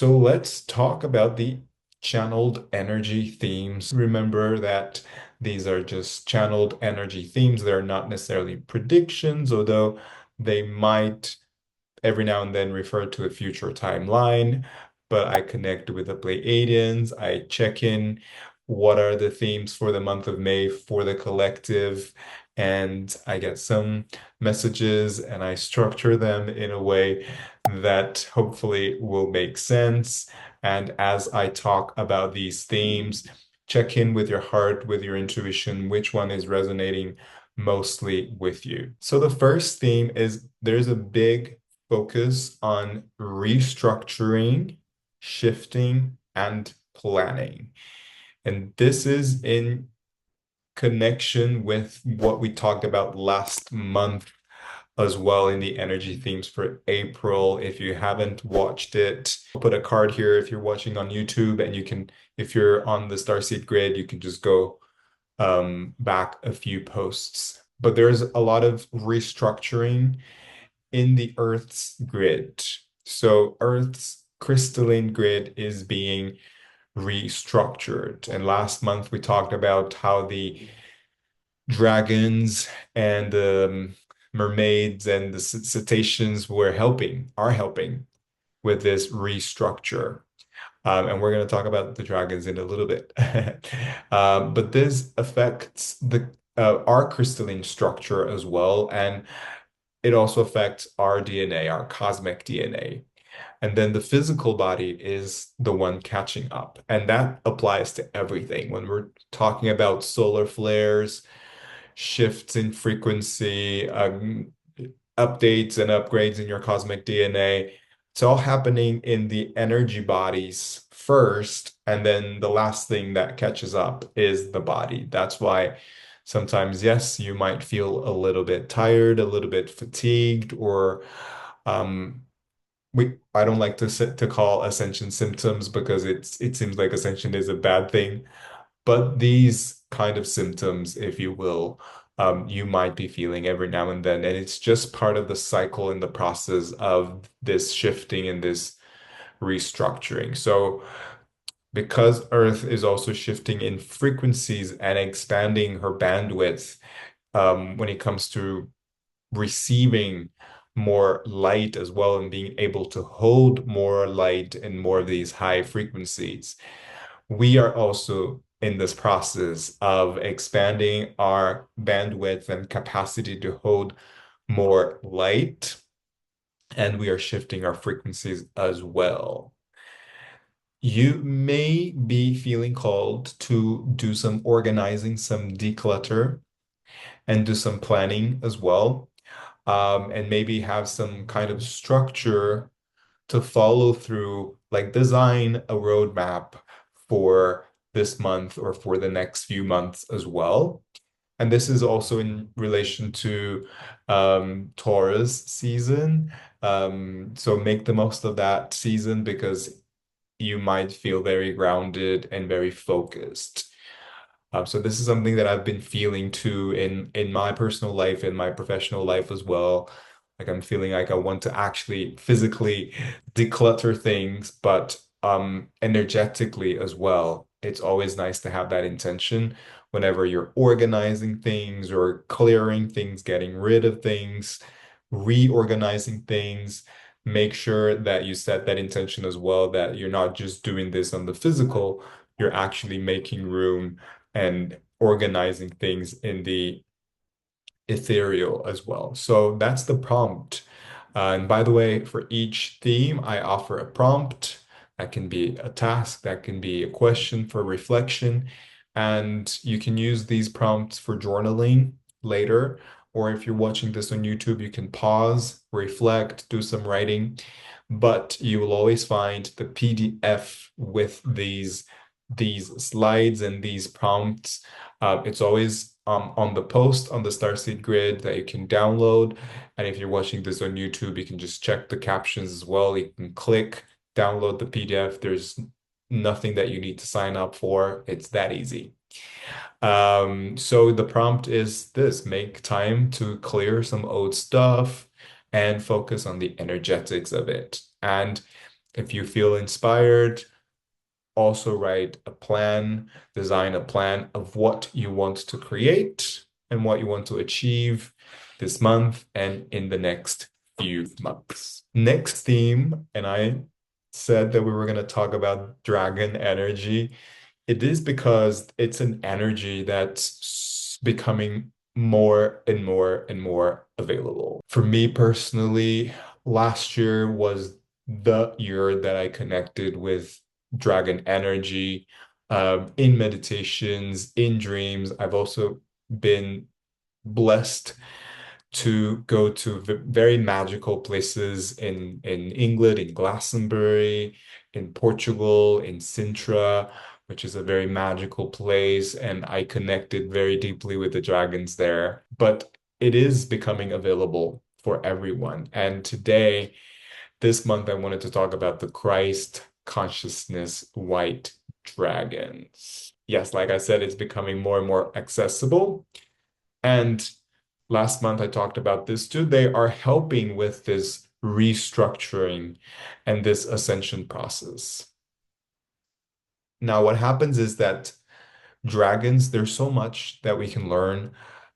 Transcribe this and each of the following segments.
So let's talk about the channeled energy themes. Remember that these are just channeled energy themes. They're not necessarily predictions, although they might every now and then refer to a future timeline. But I connect with the Pleiadians. I check in what are the themes for the month of May for the collective, and I get some messages and I structure them in a way that hopefully will make sense. And as I talk about these themes, check in with your heart, with your intuition, which one is resonating mostly with you. So the first theme is there's a big focus on restructuring, shifting, and planning. And this is in connection with what we talked about last month as well in the energy themes for April. If you haven't watched it, I'll put a card here if you're watching on YouTube, and you can, if you're on the Starseed grid, you can just go back a few posts. But there's a lot of restructuring in the Earth's grid. So Earth's crystalline grid is being restructured. And last month we talked about how the dragons and mermaids and the cetaceans are helping with this restructure. And we're going to talk about the dragons in a little bit. But this affects the our crystalline structure as well, and it also affects our DNA, our cosmic DNA. And then the physical body is the one catching up. And that applies to everything. When we're talking about solar flares, shifts in frequency, updates and upgrades in your cosmic DNA, it's all happening in the energy bodies first. And then the last thing that catches up is the body. That's why sometimes, yes, you might feel a little bit tired, a little bit fatigued, or um, I don't like to call ascension symptoms because it seems like ascension is a bad thing. But these kind of symptoms, if you will, you might be feeling every now and then. And it's just part of the cycle and the process of this shifting and this restructuring. So because Earth is also shifting in frequencies and expanding her bandwidth, when it comes to receiving more light as well and being able to hold more light and more of these high frequencies, we are also in this process of expanding our bandwidth and capacity to hold more light, and we are shifting our frequencies as well. You may be feeling called to do some organizing, some declutter, and do some planning as well, and maybe have some kind of structure to follow through, like design a roadmap for this month or for the next few months as well. And this is also in relation to Taurus season. So make the most of that season because you might feel very grounded and very focused. So this is something that I've been feeling too in my personal life, in my professional life as well. Like I'm feeling like I want to actually physically declutter things, but energetically as well. It's always nice to have that intention whenever you're organizing things or clearing things, getting rid of things, reorganizing things. Make sure that you set that intention as well, that you're not just doing this on the physical, you're actually making room and organizing things in the ethereal as well. So that's the prompt. And by the way, for each theme, I offer a prompt. That can be a task, that can be a question for reflection. And you can use these prompts for journaling later. Or if you're watching this on YouTube, you can pause, reflect, do some writing. But you will always find the PDF with these slides and these prompts. It's always on the post on the Starseed grid that you can download. And if you're watching this on YouTube, you can just check the captions as well. You can click, download the PDF. There's nothing that you need to sign up for. It's that easy. So the prompt is this: make time to clear some old stuff and focus on the energetics of it. And If you feel inspired, also write a plan, design a plan of what you want to create and what you want to achieve this month and in the next few months. Next theme, and I said that we were going to talk about dragon energy. It is because it's an energy that's becoming more and more and more available. For me personally, last year was the year that I connected with dragon energy in meditations, in dreams. I've also been blessed to go to very magical places in England, in Glastonbury, in Portugal, in Sintra, which is a very magical place, and I connected very deeply with the dragons there. But it is becoming available for everyone. And today, this month, I wanted to talk about the Christ consciousness white dragons. Yes, like I said, it's becoming more and more accessible. And last month I talked about this too. They are helping with this restructuring and this ascension process. Now, what happens is that dragons, there's so much that we can learn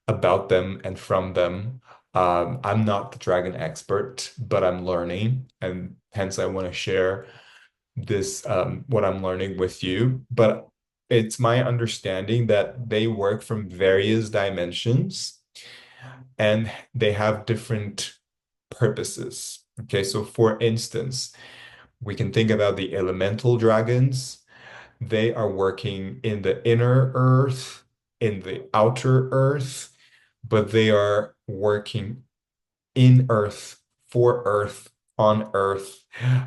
about them and from them. I'm not the dragon expert, but I'm learning, and hence I want to share this what I'm learning with you. But it's my understanding that they work from various dimensions and they have different purposes. Okay, so for instance, we can think about the elemental dragons. They are working in the inner earth, in the outer earth, but they are working in earth, for earth, on earth.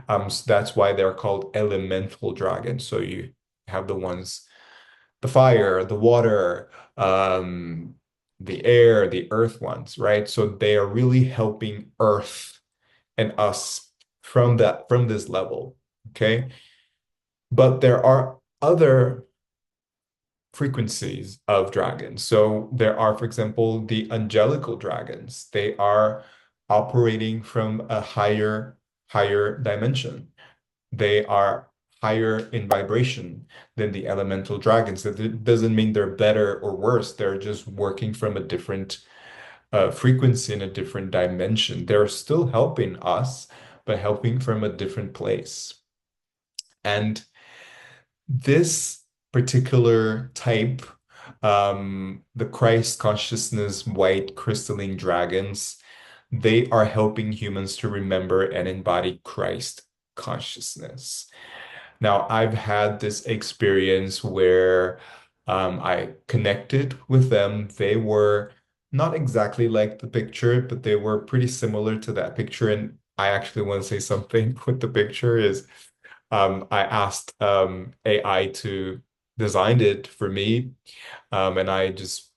So that's why they're called elemental dragons. So you have the ones, the fire, the water, the air, the earth ones, right? So they are really helping earth and us from this level, okay? But there are other frequencies of dragons. So there are, for example, the angelical dragons. They are operating from a higher dimension. They are higher in vibration than the elemental dragons. That doesn't mean they're better or worse. They're just working from a different frequency in a different dimension. They're still helping us, but helping from a different place. And this particular type, the Christ consciousness white crystalline dragons, they are helping humans to remember and embody Christ consciousness. Now, I've had this experience where I connected with them. They were not exactly like the picture, but they were pretty similar to that picture. And I actually want to say something with the picture is I asked AI to design it for me, and I just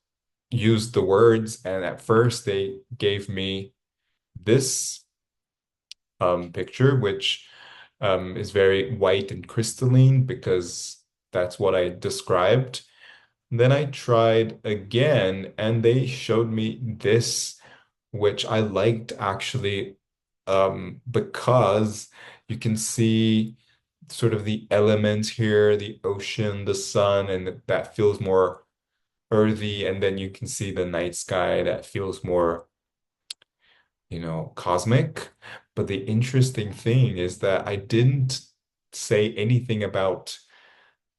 used the words. And at first, they gave me this picture, which is very white and crystalline because that's what I described. Then I tried again, and they showed me this, which I liked actually, because you can see sort of the elements here, the ocean, the sun, and that feels more earthy. And then you can see the night sky that feels more, cosmic. But the interesting thing is that I didn't say anything about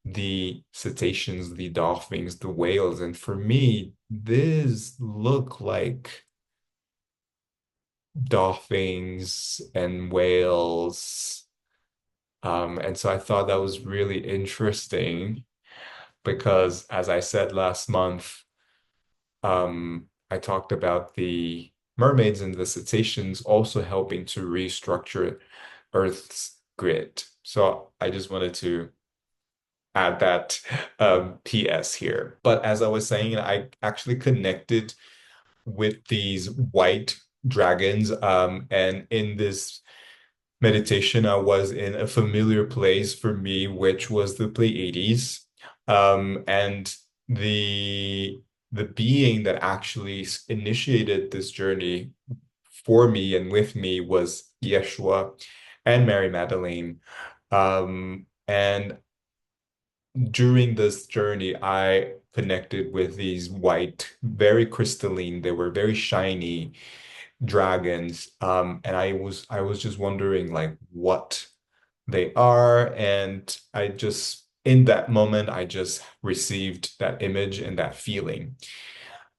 the cetaceans, the dolphins, the whales. And for me, these look like dolphins and whales. And so I thought that was really interesting because, as I said last month, I talked about the mermaids and the cetaceans also helping to restructure Earth's grid. So I just wanted to add that PS here. But as I was saying, I actually connected with these white dragons, and in this meditation, I was in a familiar place for me, which was the Pleiades. And the being that actually initiated this journey for me and with me was Yeshua. and Mary Magdalene. And during this journey, I connected with these white, very crystalline, they were very shiny dragons. And I was just wondering like what they are. And I just in that moment, I just received that image and that feeling.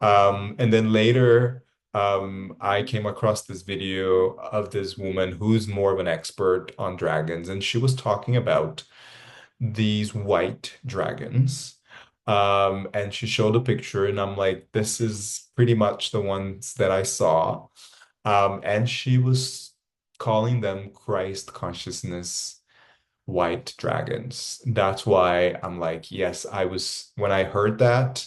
And then later, I came across this video of this woman who's more of an expert on dragons, and she was talking about these white dragons. And she showed a picture, and I'm like, this is pretty much the ones that I saw. And she was calling them Christ consciousness white dragons. That's why I'm like, yes, when I heard that,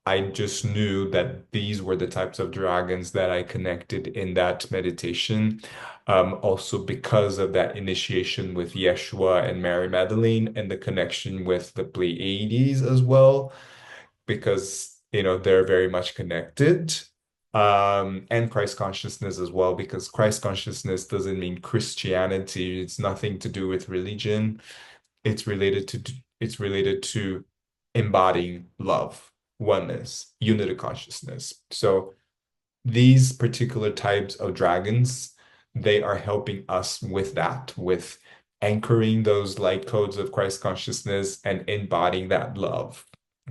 I just knew that these were the types of dragons that I connected in that meditation. Also because of that initiation with Yeshua and Mary Magdalene and the connection with the Pleiades as well, because they're very much connected. And Christ consciousness as well, because Christ consciousness doesn't mean Christianity. It's nothing to do with religion. It's related to embodying love, oneness, unity consciousness. So these particular types of dragons, they are helping us with that, with anchoring those light codes of Christ consciousness and embodying that love.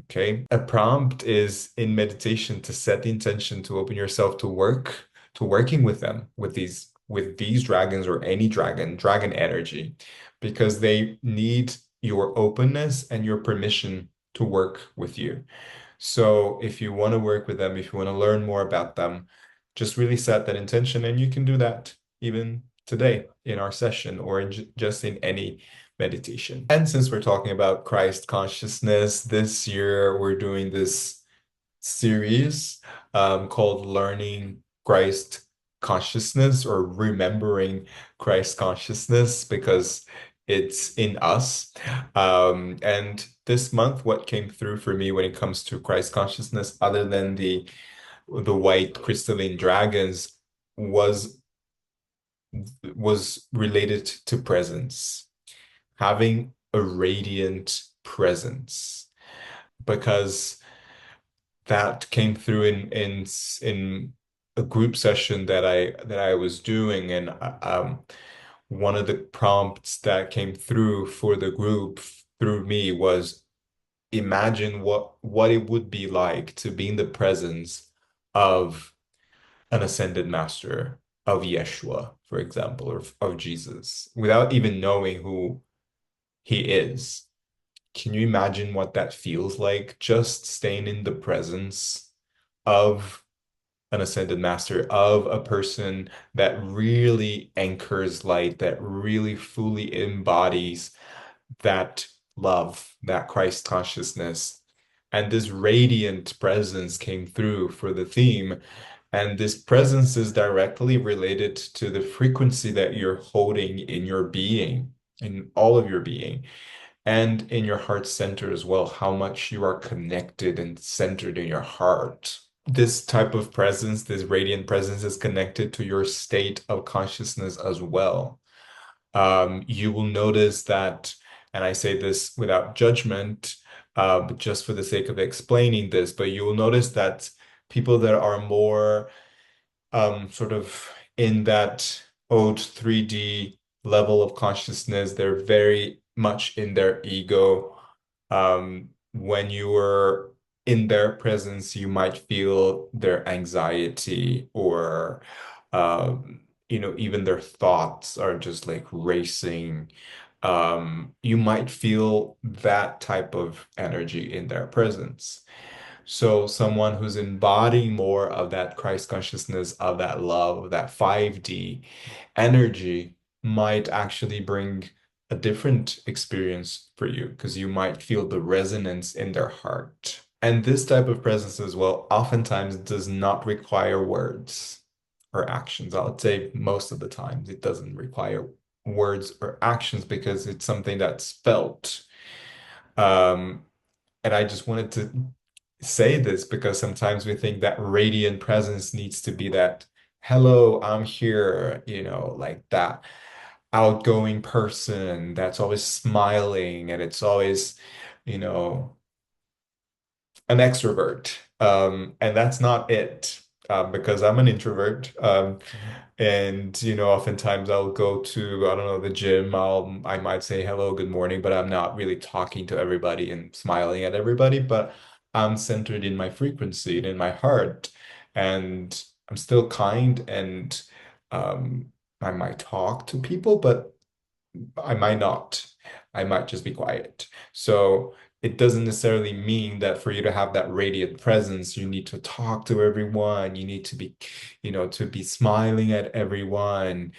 Okay. A prompt is in meditation to set the intention to open yourself to working with them, with these dragons or any dragon energy, because they need your openness and your permission to work with you. So if you want to work with them, if you want to learn more about them, just really set that intention, and you can do that even today in our session or just in any meditation. And since we're talking about Christ consciousness, this year we're doing this series called Learning Christ Consciousness or Remembering Christ Consciousness because it's in us. And this month, what came through for me when it comes to Christ consciousness, other than the white crystalline dragons, was was related to presence, having a radiant presence, because that came through in a group session that I was doing, and one of the prompts that came through for the group through me was imagine what it would be like to be in the presence of an ascended master, of Yeshua, for example, or of Jesus, without even knowing who he is. Can you imagine what that feels like? Just staying in the presence of an ascended master, of a person that really anchors light, that really fully embodies that love, that Christ consciousness. And this radiant presence came through for the theme. And this presence is directly related to the frequency that you're holding in your being, in all of your being, and in your heart center as well, how much you are connected and centered in your heart. This type of presence, this radiant presence, is connected to your state of consciousness as well. You will notice that, and I say this without judgment, but just for the sake of explaining this, but you will notice that people that are more sort of in that old 3D level of consciousness, they're very much in their ego. When you are in their presence, you might feel their anxiety or even their thoughts are just like racing. You might feel that type of energy in their presence. So someone who's embodying more of that Christ consciousness, of that love, of that 5D energy might actually bring a different experience for you because you might feel the resonance in their heart. And this type of presence as well oftentimes does not require words or actions. I would say most of the times it doesn't require words or actions because it's something that's felt. Um, and I just wanted to say this because sometimes we think that radiant presence needs to be that, hello, I'm here, like that. outgoing person that's always smiling and it's always, you know, an extrovert. And that's not it, because I'm an introvert. And oftentimes I'll go to, I don't know, the gym. I might say hello, good morning, but I'm not really talking to everybody and smiling at everybody, but I'm centered in my frequency and in my heart. And I'm still kind and I might talk to people, but I might not. I might just be quiet. So it doesn't necessarily mean that for you to have that radiant presence, you need to talk to everyone. You need to be, to be smiling at everyone.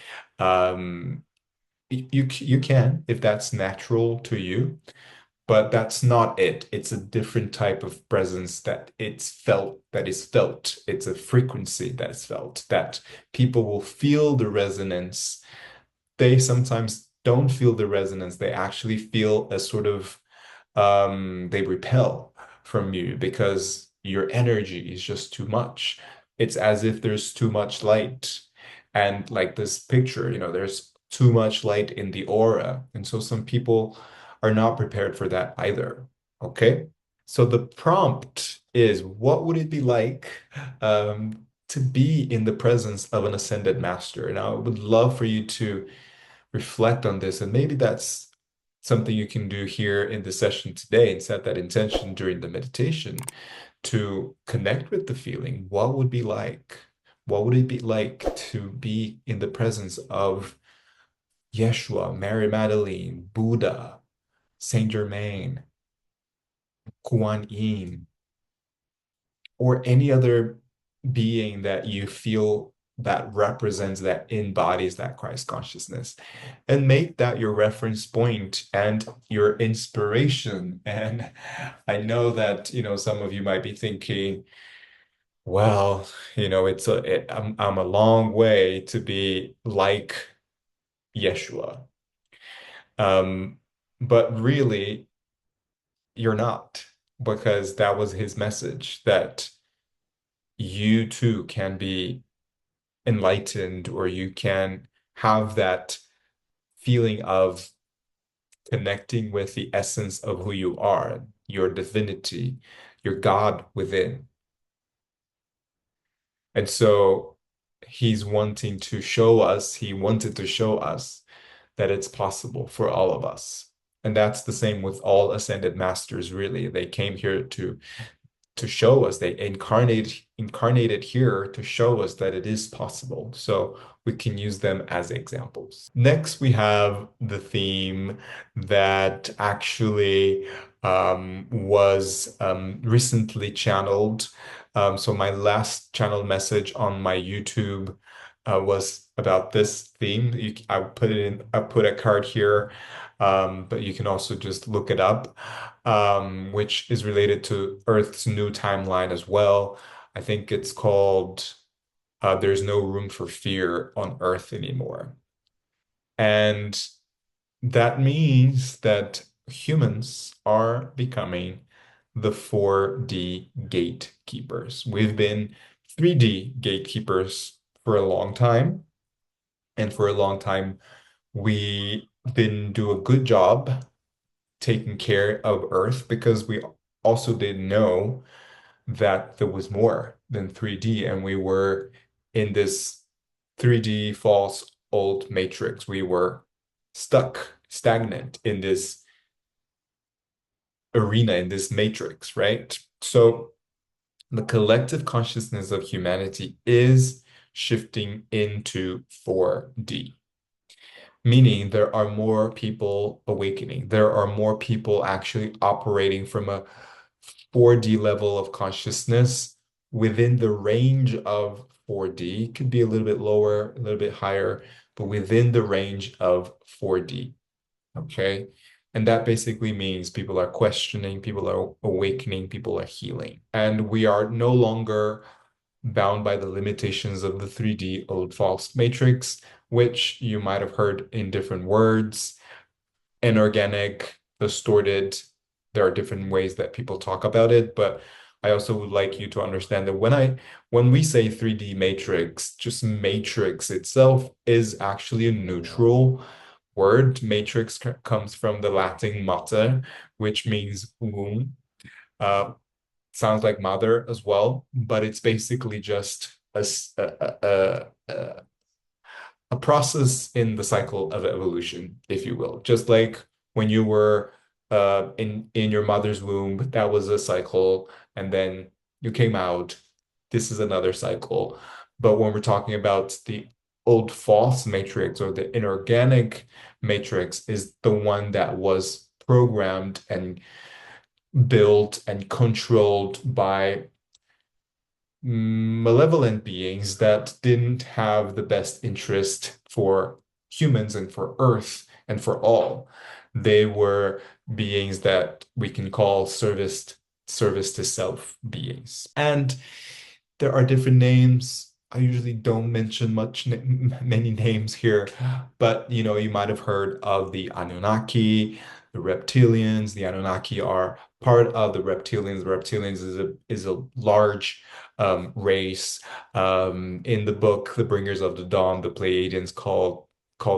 You can if that's natural to you, but that's not it. It's a different type of presence that is felt. It's a frequency that is felt, that people will feel the resonance. They sometimes don't feel the resonance. They actually feel a sort of they repel from you because your energy is just too much. It's as if there's too much light. And like this picture, there's too much light in the aura. And so some people are not prepared for that either. Okay? So the prompt is, what would it be like to be in the presence of an ascended master? And I would love for you to reflect on this. And maybe that's something you can do here in the session today and set that intention during the meditation to connect with the feeling. What would be like? What would it be like to be in the presence of Yeshua, Mary Magdalene, Buddha, Saint Germain, Kuan Yin, or any other being that you feel that represents, that embodies that Christ consciousness, and make that your reference point and your inspiration. And I know that, some of you might be thinking, well, I'm a long way to be like Yeshua. Um, but really, you're not, because that was his message, that you too can be enlightened, or you can have that feeling of connecting with the essence of who you are, your divinity, your God within. And so he wanted to show us that it's possible for all of us. And that's the same with all ascended masters, really. They came here to show us. They incarnated here to show us that it is possible. So we can use them as examples. Next, we have the theme that actually was recently channeled. So my last channel message on my YouTube was about this theme. I put a card here, but you can also just look it up, which is related to Earth's new timeline as well. I think it's called There's No Room for Fear on Earth Anymore. And that means that humans are becoming the 4D gatekeepers. We've been 3D gatekeepers for a long time. And for a long time, we didn't do a good job taking care of Earth because we also didn't know that there was more than 3D, and we were in this 3D false old matrix. We were stuck, stagnant in this arena, in this matrix, right? So the collective consciousness of humanity is shifting into 4D, meaning there are more people awakening. There are more people actually operating from a 4D level of consciousness within the range of 4D. Could be a little bit lower, a little bit higher, but within the range of 4D. Okay. And that basically means people are questioning, people are awakening, people are healing. And we are no longer bound by the limitations of the 3D old false matrix, which you might have heard in different words: inorganic, distorted. There are different ways that people talk about it, but I also would like you to understand that when we say 3D matrix, just matrix itself is actually a neutral. word. Matrix comes from the Latin mater, which means womb. Uh, Sounds like mother as well, but it's basically just a process in the cycle of evolution, if you will. Just like when you were in your mother's womb, that was a cycle, and then you came out. This is another cycle. But when we're talking about the old false matrix or the inorganic matrix, is the one that was programmed and built and controlled by malevolent beings that didn't have the best interest for humans and for Earth and for all. They were beings that we can call service to self beings. And there are different names. I usually don't mention many names here, but you might have heard of the Anunnaki, the reptilians. The Anunnaki are part of the reptilians. The reptilians is a large race. In the book, The Bringers of the Dawn, the Pleiadians called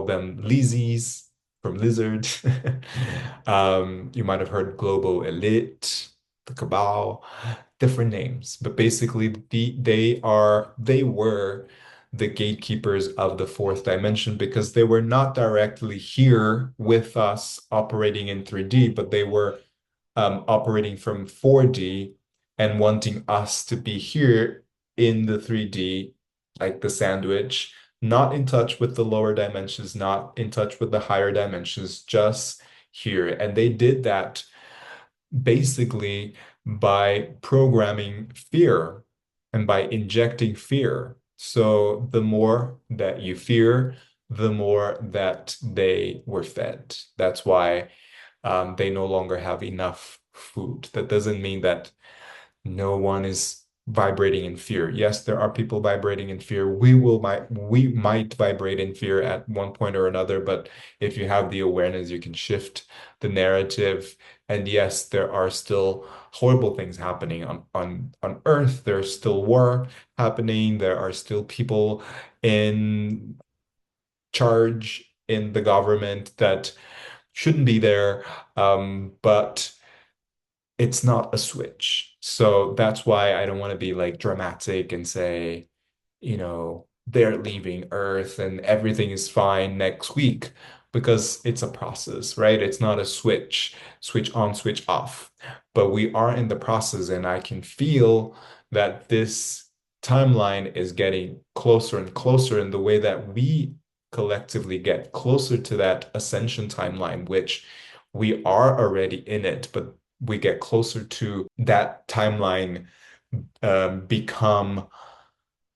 them Lizzies from lizard. You might have heard global elite, the cabal, different names, but basically they were the gatekeepers of the fourth dimension because they were not directly here with us operating in 3D, but they were operating from 4D and wanting us to be here in the 3D, like the sandwich, not in touch with the lower dimensions, not in touch with the higher dimensions, just here. And they did that basically by programming fear and by injecting fear. So the more that you fear, the more that they were fed. That's why they no longer have enough food. That doesn't mean that no one is vibrating in fear. Yes, there are people vibrating in fear. We might vibrate in fear at one point or another, but if you have the awareness, you can shift the narrative. And yes, there are still horrible things happening on Earth. There's still war happening. There are still people in charge in the government that shouldn't be there. But it's not a switch. So that's why I don't want to be like dramatic and say, they're leaving Earth and everything is fine next week because it's a process, right? It's not a switch on, switch off. But we are in the process, and I can feel that this timeline is getting closer and closer in the way that we collectively get closer to that ascension timeline, which we are already in it, but we get closer to that timeline become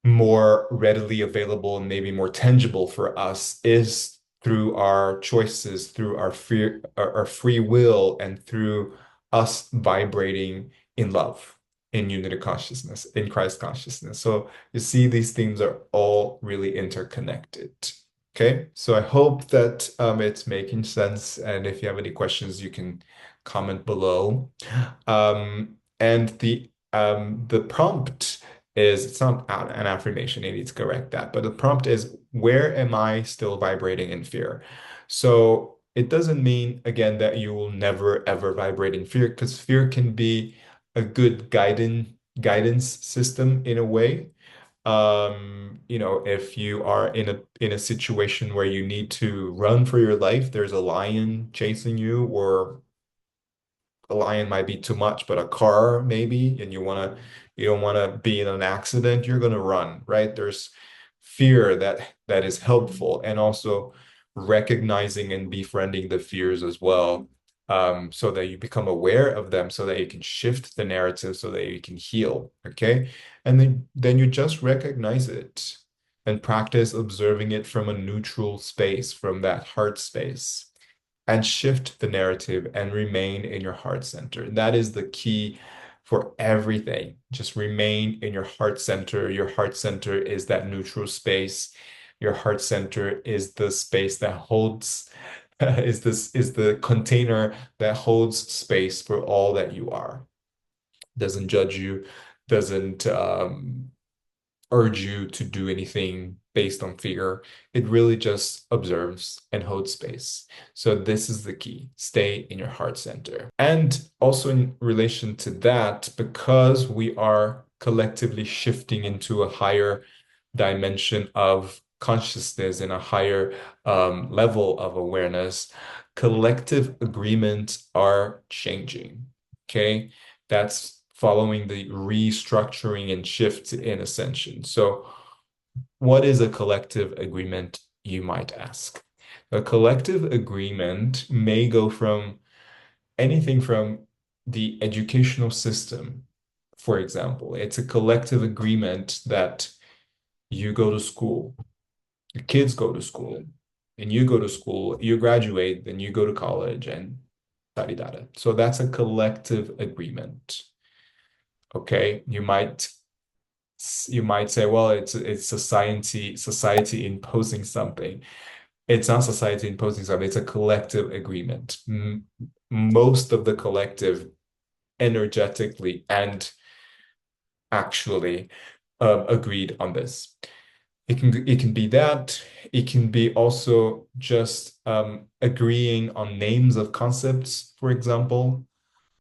more readily available and maybe more tangible for us is through our choices, through our free will, and through us vibrating in love, in unity consciousness, in Christ consciousness. So you see, these themes are all really interconnected. Okay, so I hope that it's making sense. And if you have any questions, you can comment below. And the prompt is it's not an affirmation, you need to correct that. But the prompt is, where am I still vibrating in fear? So it doesn't mean, again, that you will never ever vibrate in fear, because fear can be a good guidance system in a way. If you are in a situation where you need to run for your life, there's a lion chasing you, or a lion might be too much, but a car maybe, and you don't want to be in an accident, you're going to run, right? There's fear that is helpful, and also recognizing and befriending the fears as well, so that you become aware of them, so that you can shift the narrative, so that you can heal, okay? And then you just recognize it and practice observing it from a neutral space, from that heart space, and shift the narrative and remain in your heart center. That is the key for everything. Just remain in your heart center. Your heart center is that neutral space. Your heart center is the space that holds, is the container that holds space for all that you are. Doesn't judge you, doesn't urge you to do anything based on fear. It really just observes and holds space. So this is the key. Stay in your heart center. And also in relation to that, because we are collectively shifting into a higher dimension of consciousness and a higher level of awareness, collective agreements are changing. Okay, that's following the restructuring and shift in ascension. So, what is a collective agreement, you might ask? A collective agreement may go from anything from the educational system, for example. It's a collective agreement that you go to school, your kids go to school, and you go to school, you graduate, then you go to college, and da da da. So that's a collective agreement. Okay, you might say, well, it's society imposing something. It's not society imposing something, it's a collective agreement. Most of the collective energetically and actually agreed on this. It can be that. It can be also just agreeing on names of concepts, for example.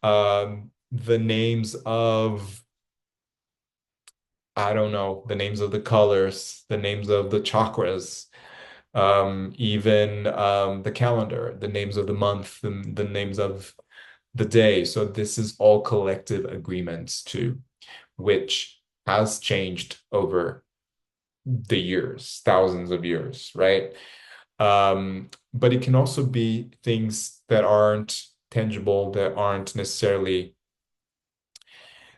The names of, I don't know, the names of the colors, the names of the chakras, even the calendar, the names of the month, the names of the day. So this is all collective agreements too, which has changed over the years, thousands of years, right? But it can also be things that aren't tangible, that aren't necessarily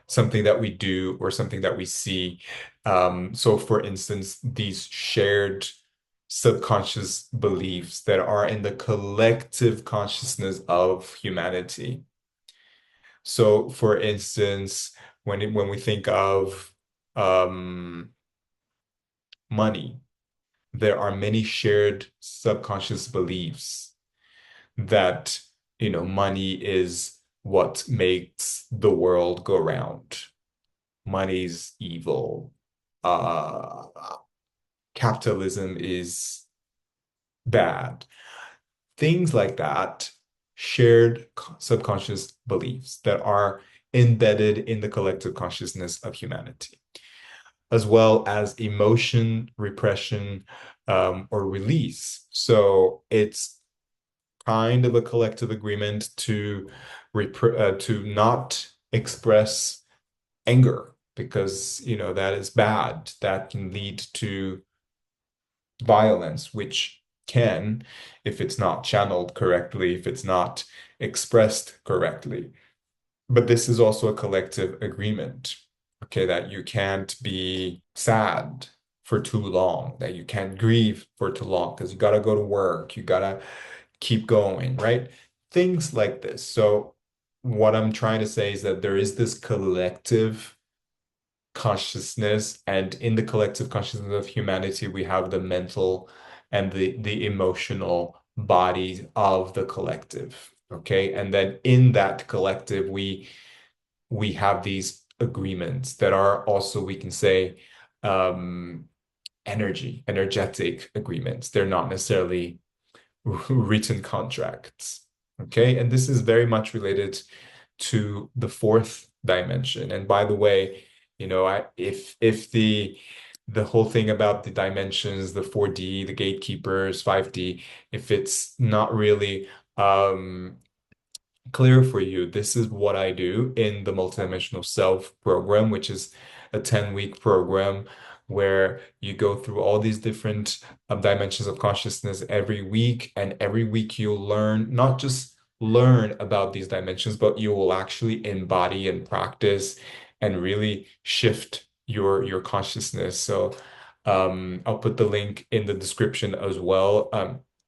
something that we do or something that we see. So, for instance, these shared subconscious beliefs that are in the collective consciousness of humanity. So, for instance, when we think of um, money, there are many shared subconscious beliefs that, money is what makes the world go round. Money's evil. Uh, Capitalism is bad. Things like that, shared subconscious beliefs that are embedded in the collective consciousness of humanity, as well as emotion, repression, or release. So it's kind of a collective agreement to not express anger because that is bad. That can lead to violence, which can, if it's not channeled correctly, if it's not expressed correctly. But this is also a collective agreement, okay, that you can't be sad for too long, that you can't grieve for too long because you got to go to work, you got to keep going, right? Things like this. So, what I'm trying to say is that there is this collective consciousness, and in the collective consciousness of humanity, we have the mental and the emotional body of the collective. Okay. And then in that collective, we have these agreements that are also, we can say, um, energetic agreements. They're not necessarily written contracts. Okay. And this is very much related to the fourth dimension. And by the way, if the whole thing about the dimensions, the 4D, the gatekeepers, 5D, if it's not really clear for you, this is what I do in the multidimensional self program, which is a 10-week program where you go through all these different dimensions of consciousness every week. And every week you'll learn, not just learn about these dimensions, but you will actually embody and practice and really shift your consciousness. So I'll put the link in the description as well.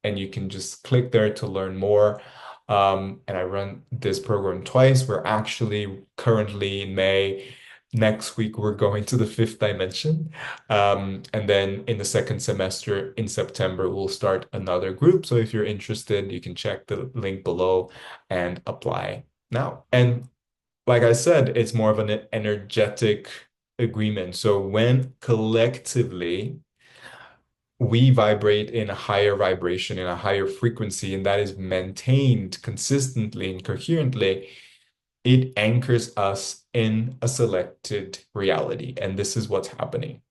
And you can just click there to learn more. And I run this program twice. We're actually currently in May. Next week, we're going to the fifth dimension. And then in the second semester in September, we'll start another group. So if you're interested, you can check the link below and apply now. And like I said, it's more of an energetic agreement. So when collectively we vibrate in a higher vibration, in a higher frequency, and that is maintained consistently and coherently, it anchors us in a selected reality. And this is what's happening.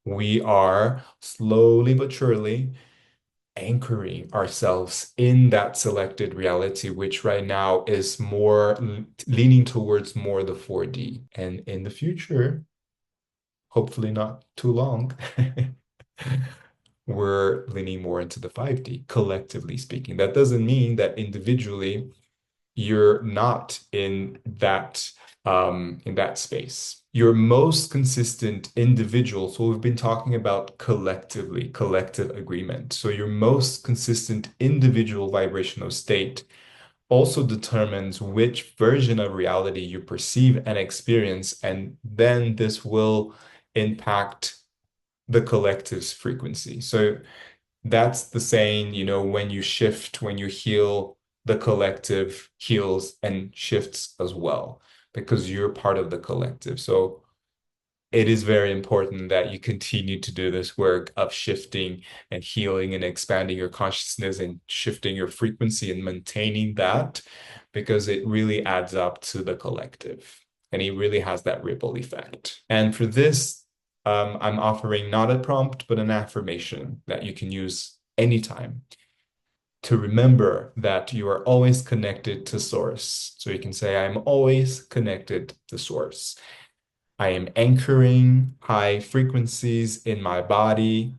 We are slowly but surely anchoring ourselves in that selected reality, which right now is more leaning towards more the 4D. And in the future, hopefully not too long, we're leaning more into the 5D, collectively speaking. That doesn't mean that individually you're not in that space. Your most consistent individual, so we've been talking about collectively, collective agreement. So your most consistent individual vibrational state also determines which version of reality you perceive and experience, and then this will impact the collective's frequency. So that's the saying, when you shift, when you heal, the collective heals and shifts as well, because you're part of the collective. So it is very important that you continue to do this work of shifting and healing and expanding your consciousness and shifting your frequency and maintaining that, because it really adds up to the collective and it really has that ripple effect. And for this, I'm offering not a prompt, but an affirmation that you can use anytime to remember that you are always connected to source. So you can say, I'm always connected to source. I am anchoring high frequencies in my body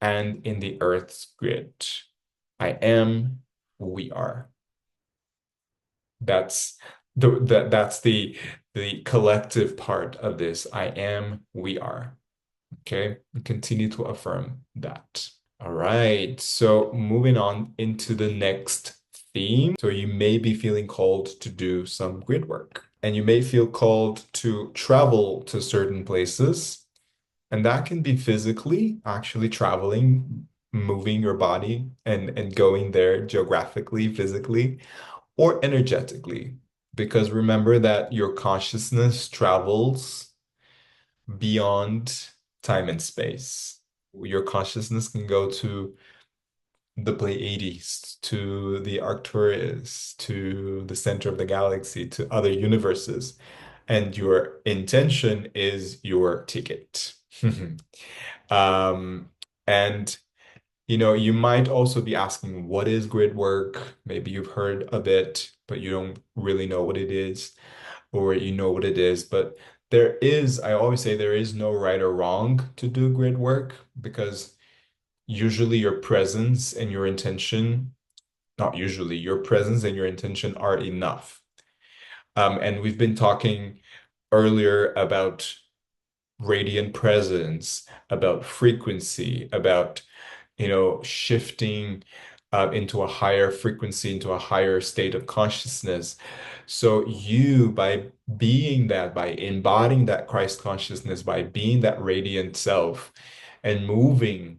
and in the earth's grid. I am who we are. That's the collective part of this. I am, we are. Okay, continue to affirm that. All right, so moving on into the next theme. So you may be feeling called to do some grid work, and you may feel called to travel to certain places, and that can be physically, actually traveling, moving your body and going there geographically, physically, or energetically. Because remember that your consciousness travels beyond time and space. Your consciousness can go to the Pleiades, to the Arcturus, to the center of the galaxy, to other universes. And your intention is your ticket. Um, and you might also be asking, what is grid work? Maybe you've heard of it, but you don't really know what it is, or you know what it is. But I always say there is no right or wrong to do grid work, because usually your presence and your intention, not usually, your presence and your intention are enough. And we've been talking earlier about radiant presence, about frequency, about shifting into a higher frequency, into a higher state of consciousness. So you, by being that, by embodying that Christ consciousness, by being that radiant self and moving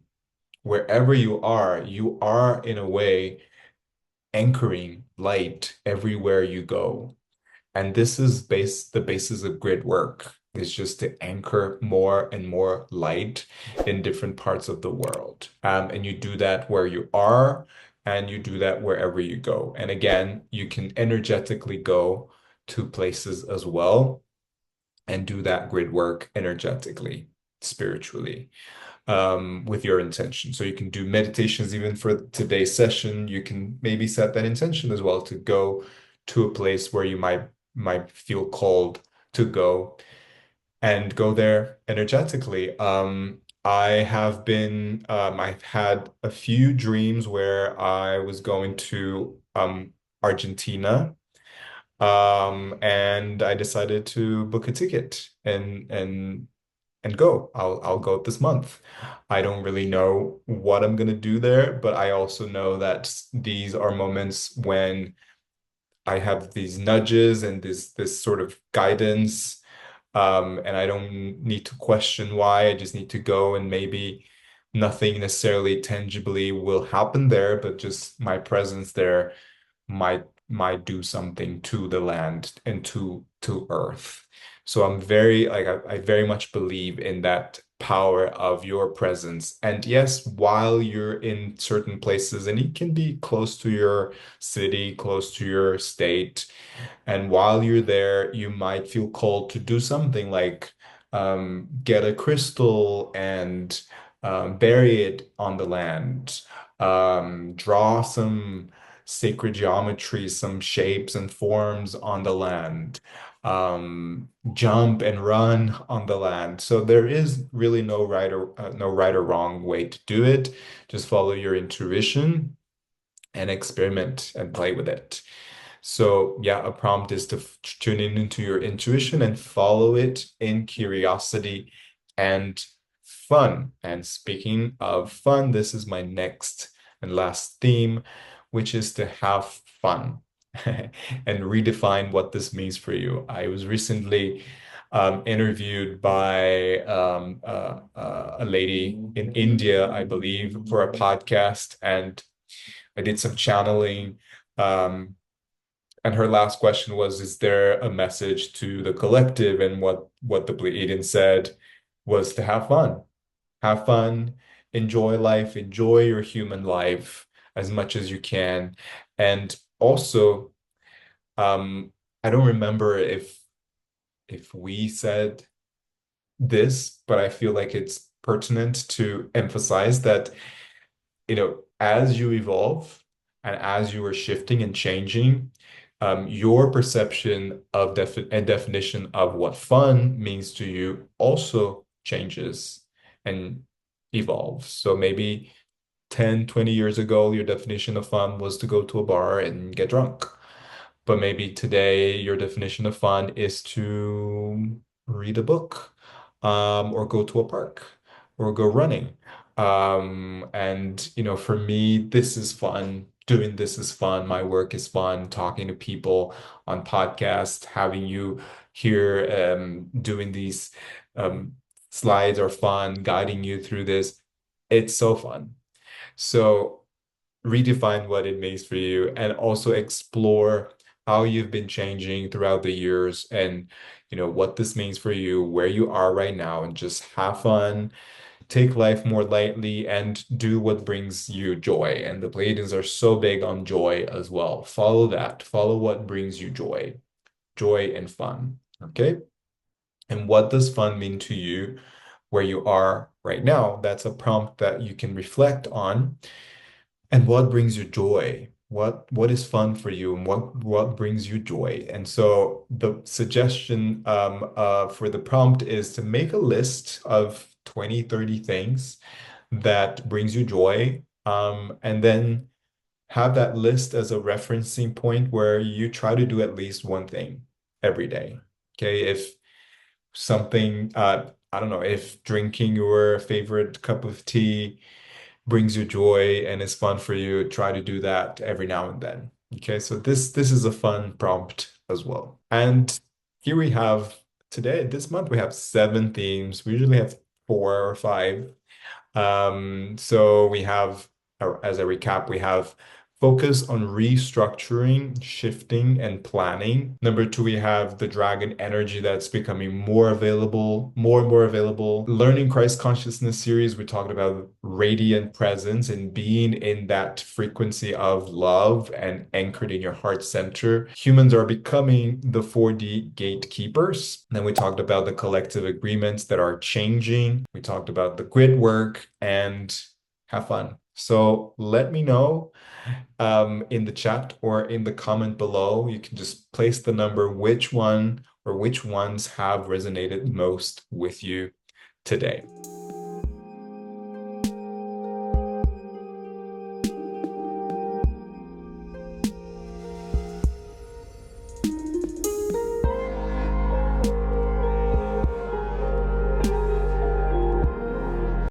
wherever you are in a way anchoring light everywhere you go. And this is the basis of grid work, is just to anchor more and more light in different parts of the world. And you do that where you are, and you do that wherever you go. And again, you can energetically go to places as well and do that grid work energetically, spiritually, with your intention. So you can do meditations even for today's session. You can maybe set that intention as well to go to a place where you might feel called to go, and go there energetically. I've had a few dreams where I was going to Argentina, and I decided to book a ticket and go. I'll go this month. I don't really know what I'm gonna do there, but I also know that these are moments when I have these nudges and this sort of guidance, and I don't need to question why. I just need to go, and maybe nothing necessarily tangibly will happen there, but just my presence there might do something to the land and to Earth. So I'm very like I very much believe in that power of your presence. And yes, while you're in certain places, and it can be close to your city, close to your state, and while you're there, you might feel called to do something like get a crystal and bury it on the land, draw some sacred geometry, some shapes and forms on the land, jump and run on the land. So there is really no right or wrong way to do it. Just follow your intuition and experiment and play with it. So, yeah, a prompt is to tune in into your intuition and follow it in curiosity and fun. And speaking of fun, this is my next and last theme, which is to have fun and redefine what this means for you. I was recently interviewed by a lady in India, I believe, for a podcast, and I did some channeling. Um, and her last question was, is there a message to the collective? And what the Pleiadian said was to have fun, enjoy life, enjoy your human life as much as you can. And also, um, I don't remember if we said this, but I feel like it's pertinent to emphasize that as you evolve and as you are shifting and changing, your perception of and definition of what fun means to you also changes and evolves. So maybe 10, 20 years ago, your definition of fun was to go to a bar and get drunk. But maybe today your definition of fun is to read a book, or go to a park, or go running. And for me, this is fun. Doing this is fun. My work is fun. Talking to people on podcasts, having you here, doing these um, slides are fun, guiding you through this. It's so fun. So redefine what it means for you and also explore how you've been changing throughout the years and what this means for you, where you are right now, and just have fun, take life more lightly, and do what brings you joy. And the Pleiadians are so big on joy as well. Follow that. Follow what brings you joy, joy and fun. Okay. And what does fun mean to you where you are right now? That's a prompt that you can reflect on. And what brings you joy? What is fun for you, and what brings you joy? And so the suggestion for the prompt is to make a list of 20, 30 things that brings you joy, and then have that list as a referencing point where you try to do at least one thing every day. Okay, if something, I don't know, if drinking your favorite cup of tea brings you joy and is fun for you, try to do that every now and then. Okay, so this is a fun prompt as well. And here we have today, this month, we have 7 themes. We usually have 4 or 5. So we have, as a recap, we have focus on restructuring, shifting, and planning. Number 2, we have the dragon energy that's becoming more available, more and more available. Learning Christ Consciousness series, we talked about radiant presence and being in that frequency of love and anchored in your heart center. Humans are becoming the 4D gatekeepers. Then we talked about the collective agreements that are changing. We talked about the grid work and have fun. So let me know in the chat or in the comment below. You can just place the number, which one or which ones have resonated most with you today.